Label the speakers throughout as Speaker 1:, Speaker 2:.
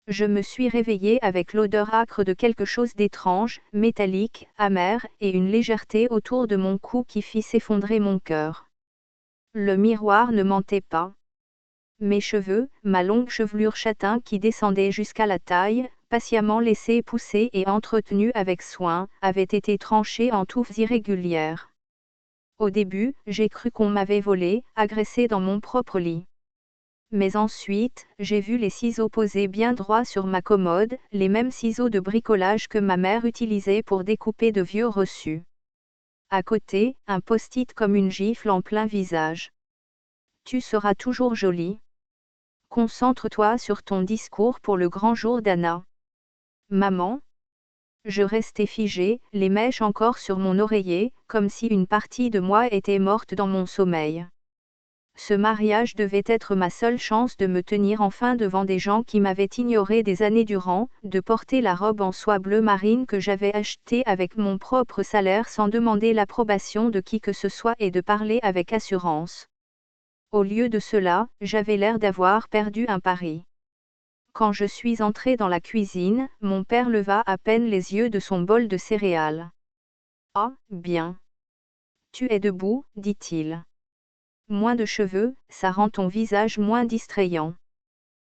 Speaker 1: Je me suis réveillée avec l'odeur âcre de quelque chose d'étrange, métallique, amer, et une légèreté autour de mon cou qui fit s'effondrer mon cœur. Le miroir ne mentait pas. Mes cheveux, ma longue chevelure châtain qui descendait jusqu'à la taille, patiemment laissée pousser et entretenue avec soin, avaient été tranchés en touffes irrégulières. Au début, j'ai cru qu'on m'avait volé, agressé dans mon propre lit. Mais ensuite, j'ai vu les ciseaux posés bien droits sur ma commode, les mêmes ciseaux de bricolage que ma mère utilisait pour découper de vieux reçus. À côté, un post-it comme une gifle en plein visage. Tu seras toujours jolie. Concentre-toi sur ton discours pour le grand jour d'Anna. Maman? Je restais figée, les mèches encore sur mon oreiller, comme si une partie de moi était morte dans mon sommeil. Ce mariage devait être ma seule chance de me tenir enfin devant des gens qui m'avaient ignoré des années durant, de porter la robe en soie bleu marine que j'avais achetée avec mon propre salaire sans demander l'approbation de qui que ce soit et de parler avec assurance. Au lieu de cela, j'avais l'air d'avoir perdu un pari. Quand je suis entrée dans la cuisine, mon père leva à peine les yeux de son bol de céréales. « Ah, bien. Tu es debout, dit-il. Moins de cheveux, ça rend ton visage moins distrayant.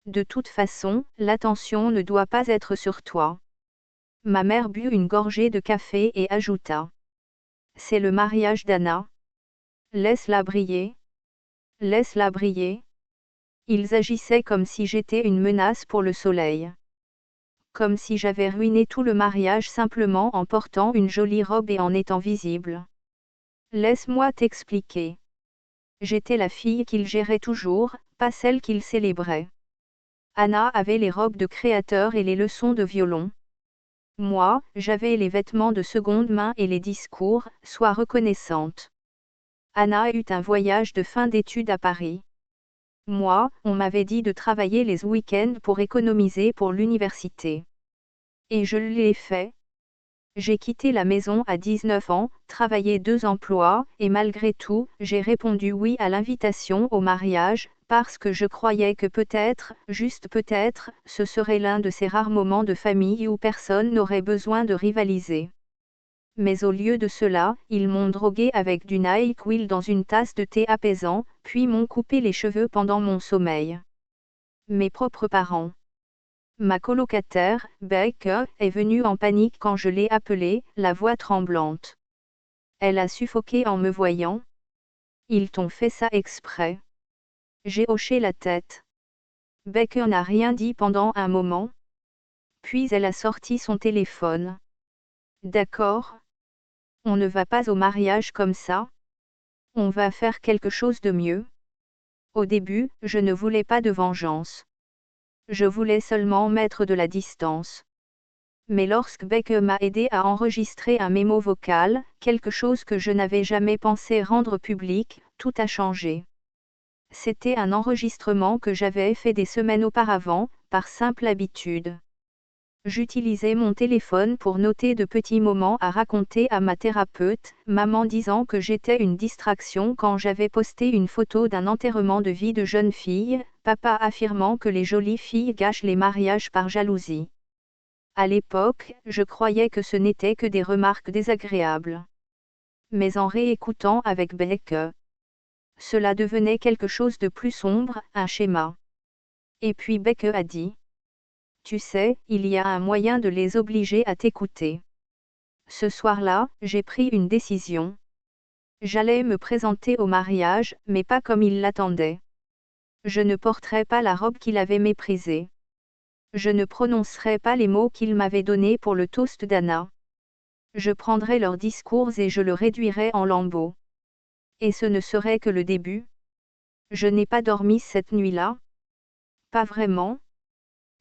Speaker 1: De toute façon, l'attention ne doit pas être sur toi. » Ma mère but une gorgée de café et ajouta. « C'est le mariage d'Anna. Laisse-la briller. Laisse-la briller. » Ils agissaient comme si j'étais une menace pour le soleil. Comme si j'avais ruiné tout le mariage simplement en portant une jolie robe et en étant visible. Laisse-moi t'expliquer. J'étais la fille qu'il gérait toujours, pas celle qu'il célébrait. Anna avait les robes de créateur et les leçons de violon. Moi, j'avais les vêtements de seconde main et les discours, sois reconnaissante. Anna eut un voyage de fin d'études à Paris. Moi, on m'avait dit de travailler les week-ends pour économiser pour l'université. Et je l'ai fait. J'ai quitté la maison à 19 ans, travaillé 2 emplois, et malgré tout, j'ai répondu oui à l'invitation au mariage, parce que je croyais que peut-être, juste peut-être, ce serait l'un de ces rares moments de famille où personne n'aurait besoin de rivaliser. Mais au lieu de cela, ils m'ont drogué avec du NyQuil dans une tasse de thé apaisant, puis m'ont coupé les cheveux pendant mon sommeil. Mes propres parents. Ma colocataire, Beck, est venue en panique quand je l'ai appelée, la voix tremblante. Elle a suffoqué en me voyant. Ils t'ont fait ça exprès. J'ai hoché la tête. Beck n'a rien dit pendant un moment. Puis elle a sorti son téléphone. D'accord. On ne va pas au mariage comme ça. On va faire quelque chose de mieux. Au début, je ne voulais pas de vengeance. Je voulais seulement mettre de la distance. Mais lorsque Beck m'a aidé à enregistrer un mémo vocal, quelque chose que je n'avais jamais pensé rendre public, tout a changé. C'était un enregistrement que j'avais fait des semaines auparavant, par simple habitude. J'utilisais mon téléphone pour noter de petits moments à raconter à ma thérapeute, maman disant que j'étais une distraction quand j'avais posté une photo d'un enterrement de vie de jeune fille, papa affirmant que les jolies filles gâchent les mariages par jalousie. À l'époque, je croyais que ce n'était que des remarques désagréables. Mais en réécoutant avec Beck, cela devenait quelque chose de plus sombre, un schéma. Et puis Beck a dit. Tu sais, il y a un moyen de les obliger à t'écouter. Ce soir-là, j'ai pris une décision. J'allais me présenter au mariage, mais pas comme il l'attendait. Je ne porterai pas la robe qu'il avait méprisée. Je ne prononcerai pas les mots qu'il m'avait donnés pour le toast d'Anna. Je prendrai leurs discours et je le réduirai en lambeaux. Et ce ne serait que le début. Je n'ai pas dormi cette nuit-là. Pas vraiment.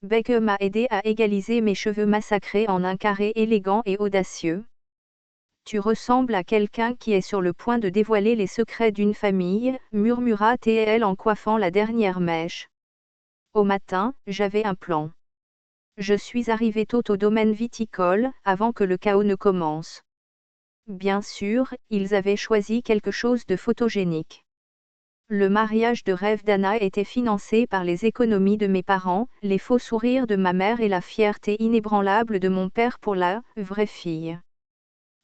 Speaker 1: Beck m'a aidé à égaliser mes cheveux massacrés en un carré élégant et audacieux. Tu ressembles à quelqu'un qui est sur le point de dévoiler les secrets d'une famille, murmura TL en coiffant la dernière mèche. Au matin, j'avais un plan. Je suis arrivé tôt au domaine viticole, avant que le chaos ne commence. Bien sûr, ils avaient choisi quelque chose de photogénique. Le mariage de rêve d'Anna était financé par les économies de mes parents, les faux sourires de ma mère et la fierté inébranlable de mon père pour la vraie fille.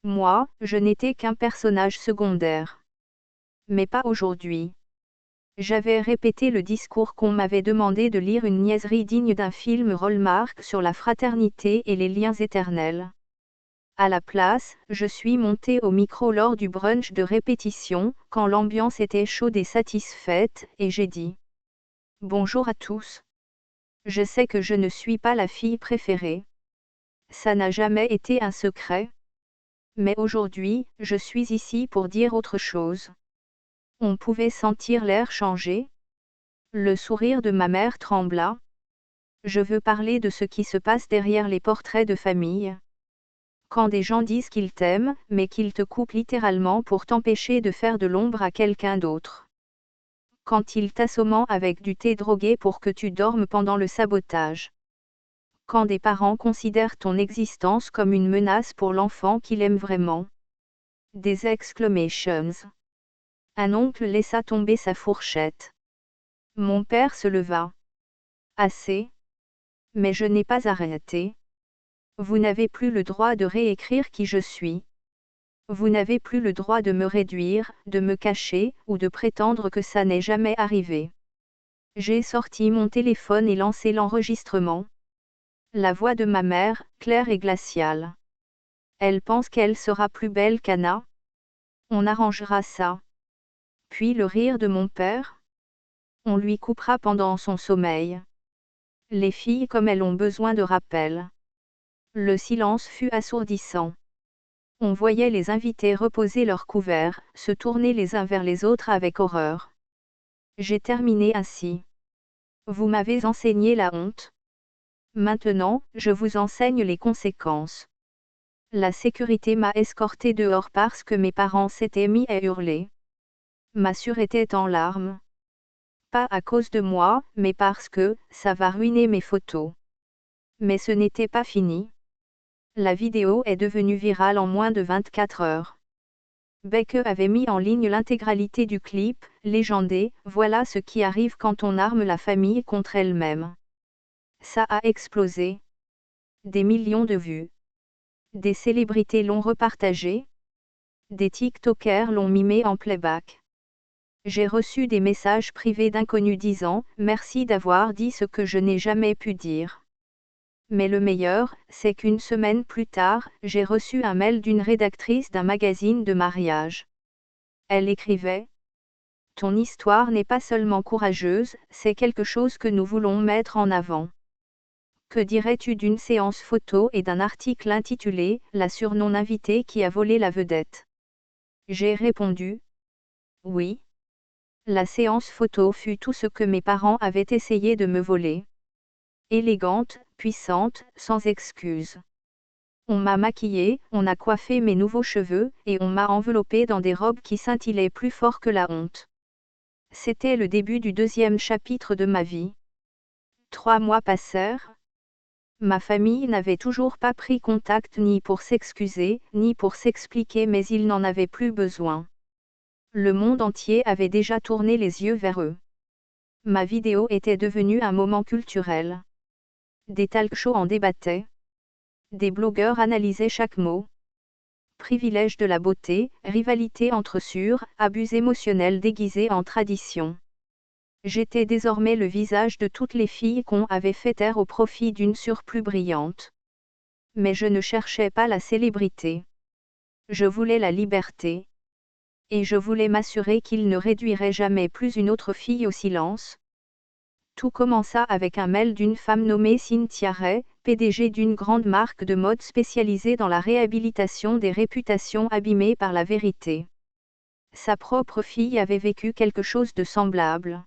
Speaker 1: Moi, je n'étais qu'un personnage secondaire. Mais pas aujourd'hui. J'avais répété le discours qu'on m'avait demandé de lire, une niaiserie digne d'un film Hallmark sur la fraternité et les liens éternels. À la place, je suis montée au micro lors du brunch de répétition, quand l'ambiance était chaude et satisfaite, et j'ai dit: bonjour à tous. Je sais que je ne suis pas la fille préférée. Ça n'a jamais été un secret. Mais aujourd'hui, je suis ici pour dire autre chose. On pouvait sentir l'air changer. Le sourire de ma mère trembla. Je veux parler de ce qui se passe derrière les portraits de famille. Quand des gens disent qu'ils t'aiment, mais qu'ils te coupent littéralement pour t'empêcher de faire de l'ombre à quelqu'un d'autre. Quand ils t'assomment avec du thé drogué pour que tu dormes pendant le sabotage. Quand des parents considèrent ton existence comme une menace pour l'enfant qu'il aime vraiment. Des exclamations. Un oncle laissa tomber sa fourchette. Mon père se leva. Assez. Mais je n'ai pas arrêté. Vous n'avez plus le droit de réécrire qui je suis. Vous n'avez plus le droit de me réduire, de me cacher, ou de prétendre que ça n'est jamais arrivé. J'ai sorti mon téléphone et lancé l'enregistrement. La voix de ma mère, claire et glaciale. Elle pense qu'elle sera plus belle qu'Anna. On arrangera ça. Puis le rire de mon père. On lui coupera pendant son sommeil. Les filles comme elles ont besoin de rappel. Le silence fut assourdissant. On voyait les invités reposer leurs couverts, se tourner les uns vers les autres avec horreur. J'ai terminé ainsi. Vous m'avez enseigné la honte. Maintenant, je vous enseigne les conséquences. La sécurité m'a escorté dehors parce que mes parents s'étaient mis à hurler. Ma sœur était en larmes. Pas à cause de moi, mais parce que ça va ruiner mes photos. Mais ce n'était pas fini. La vidéo est devenue virale en moins de 24 heures. Beck avait mis en ligne l'intégralité du clip, légendé, voilà ce qui arrive quand on arme la famille contre elle-même. Ça a explosé. Des millions de vues. Des célébrités l'ont repartagé. Des TikTokers l'ont mimé en playback. J'ai reçu des messages privés d'inconnus disant « Merci d'avoir dit ce que je n'ai jamais pu dire ». Mais le meilleur, c'est qu'une semaine plus tard, j'ai reçu un mail d'une rédactrice d'un magazine de mariage. Elle écrivait: ton histoire n'est pas seulement courageuse, c'est quelque chose que nous voulons mettre en avant. Que dirais-tu d'une séance photo et d'un article intitulé « La surnom invitée qui a volé la vedette ?» J'ai répondu: oui. La séance photo fut tout ce que mes parents avaient essayé de me voler. Élégante, puissante, sans excuse. On m'a maquillée, on a coiffé mes nouveaux cheveux, et on m'a enveloppée dans des robes qui scintillaient plus fort que la honte. C'était le début du deuxième chapitre de ma vie. 3 mois passèrent. Ma famille n'avait toujours pas pris contact ni pour s'excuser, ni pour s'expliquer, mais ils n'en avaient plus besoin. Le monde entier avait déjà tourné les yeux vers eux. Ma vidéo était devenue un moment culturel. Des talk-shows en débattaient. Des blogueurs analysaient chaque mot. Privilège de la beauté, rivalité entre sœurs, abus émotionnels déguisés en tradition. J'étais désormais le visage de toutes les filles qu'on avait fait taire au profit d'une sœur plus brillante. Mais je ne cherchais pas la célébrité. Je voulais la liberté. Et je voulais m'assurer qu'il ne réduirait jamais plus une autre fille au silence. Tout commença avec un mail d'une femme nommée Cynthia Ray, PDG d'une grande marque de mode spécialisée dans la réhabilitation des réputations abîmées par la vérité. Sa propre fille avait vécu quelque chose de semblable.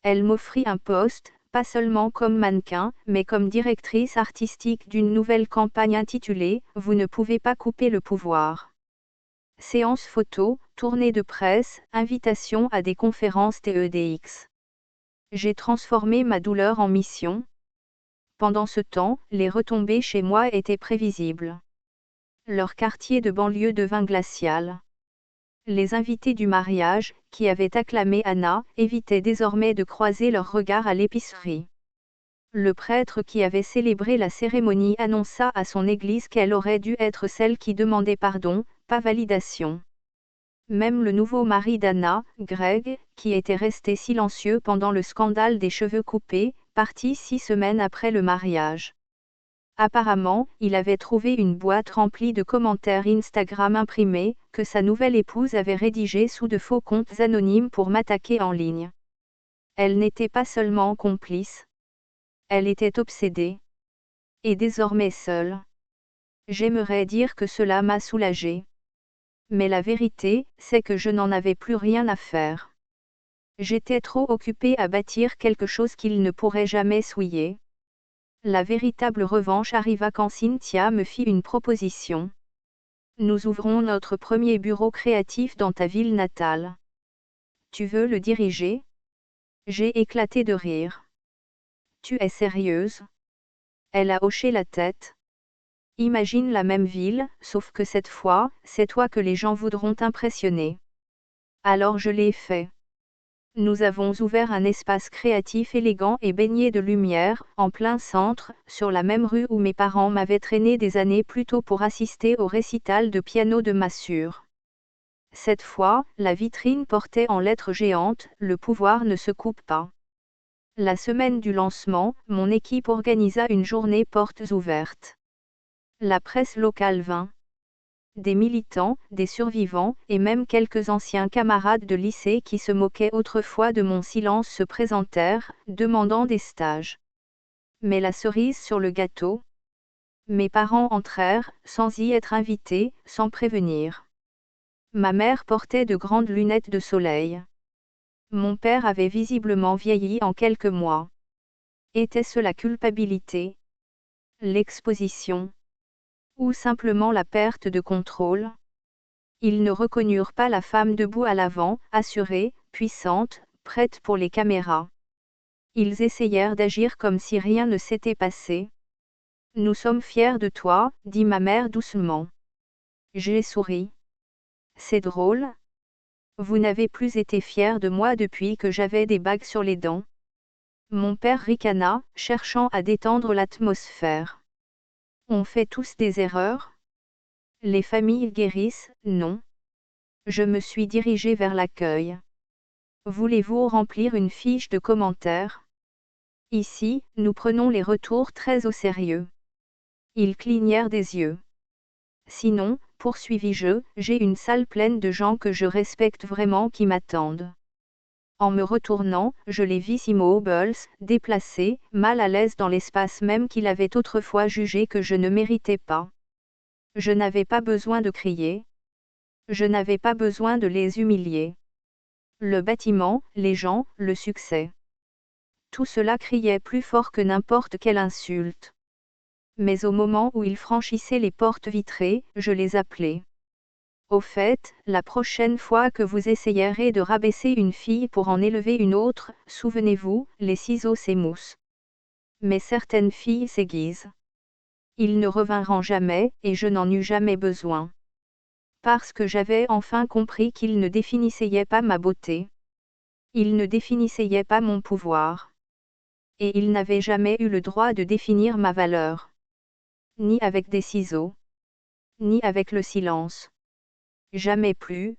Speaker 1: Elle m'offrit un poste, pas seulement comme mannequin, mais comme directrice artistique d'une nouvelle campagne intitulée « Vous ne pouvez pas couper le pouvoir ». Séances photos, tournées de presse, invitations à des conférences TEDx. J'ai transformé ma douleur en mission. Pendant ce temps, les retombées chez moi étaient prévisibles. Leur quartier de banlieue devint glacial. Les invités du mariage, qui avaient acclamé Anna, évitaient désormais de croiser leurs regards à l'épicerie. Le prêtre qui avait célébré la cérémonie annonça à son église qu'elle aurait dû être celle qui demandait pardon, pas validation. Même le nouveau mari d'Anna, Greg, qui était resté silencieux pendant le scandale des cheveux coupés, partit 6 semaines après le mariage. Apparemment, il avait trouvé une boîte remplie de commentaires Instagram imprimés, que sa nouvelle épouse avait rédigés sous de faux comptes anonymes pour m'attaquer en ligne. Elle n'était pas seulement complice. Elle était obsédée. Et désormais seule. J'aimerais dire que cela m'a soulagée. Mais la vérité, c'est que je n'en avais plus rien à faire. J'étais trop occupée à bâtir quelque chose qu'il ne pourrait jamais souiller. La véritable revanche arriva quand Cynthia me fit une proposition. Nous ouvrons notre premier bureau créatif dans ta ville natale. Tu veux le diriger? J'ai éclaté de rire. Tu es sérieuse? Elle a hoché la tête. Imagine la même ville, sauf que cette fois, c'est toi que les gens voudront impressionner. Alors je l'ai fait. Nous avons ouvert un espace créatif élégant et baigné de lumière, en plein centre, sur la même rue où mes parents m'avaient traîné des années plus tôt pour assister au récital de piano de Massure. Cette fois, la vitrine portait en lettres géantes, le pouvoir ne se coupe pas. La semaine du lancement, mon équipe organisa une journée portes ouvertes. La presse locale vint. Des militants, des survivants, et même quelques anciens camarades de lycée qui se moquaient autrefois de mon silence se présentèrent, demandant des stages. Mais la cerise sur le gâteau? Mes parents entrèrent, sans y être invités, sans prévenir. Ma mère portait de grandes lunettes de soleil. Mon père avait visiblement vieilli en quelques mois. Était-ce la culpabilité? L'exposition? Ou simplement la perte de contrôle? Ils ne reconnurent pas la femme debout à l'avant, assurée, puissante, prête pour les caméras. Ils essayèrent d'agir comme si rien ne s'était passé. Nous sommes fiers de toi, dit ma mère doucement. J'ai souri. C'est drôle. Vous n'avez plus été fiers de moi depuis que j'avais des bagues sur les dents. Mon père ricana, cherchant à détendre l'atmosphère. On fait tous des erreurs? Les familles guérissent, non. Je me suis dirigée vers l'accueil. Voulez-vous remplir une fiche de commentaires? Ici, nous prenons les retours très au sérieux. Ils clignèrent des yeux. Sinon, poursuivis-je, j'ai une salle pleine de gens que je respecte vraiment qui m'attendent. En me retournant, je les vis immobiles, déplacés, mal à l'aise dans l'espace même qu'il avait autrefois jugé que je ne méritais pas. Je n'avais pas besoin de crier. Je n'avais pas besoin de les humilier. Le bâtiment, les gens, le succès. Tout cela criait plus fort que n'importe quelle insulte. Mais au moment où ils franchissaient les portes vitrées, je les appelais. Au fait, la prochaine fois que vous essayerez de rabaisser une fille pour en élever une autre, souvenez-vous, les ciseaux s'émoussent. Mais certaines filles s'aiguisent. Ils ne revinront jamais, et je n'en eus jamais besoin. Parce que j'avais enfin compris qu'ils ne définissaient pas ma beauté. Ils ne définissaient pas mon pouvoir. Et ils n'avaient jamais eu le droit de définir ma valeur. Ni avec des ciseaux. Ni avec le silence. Jamais plus.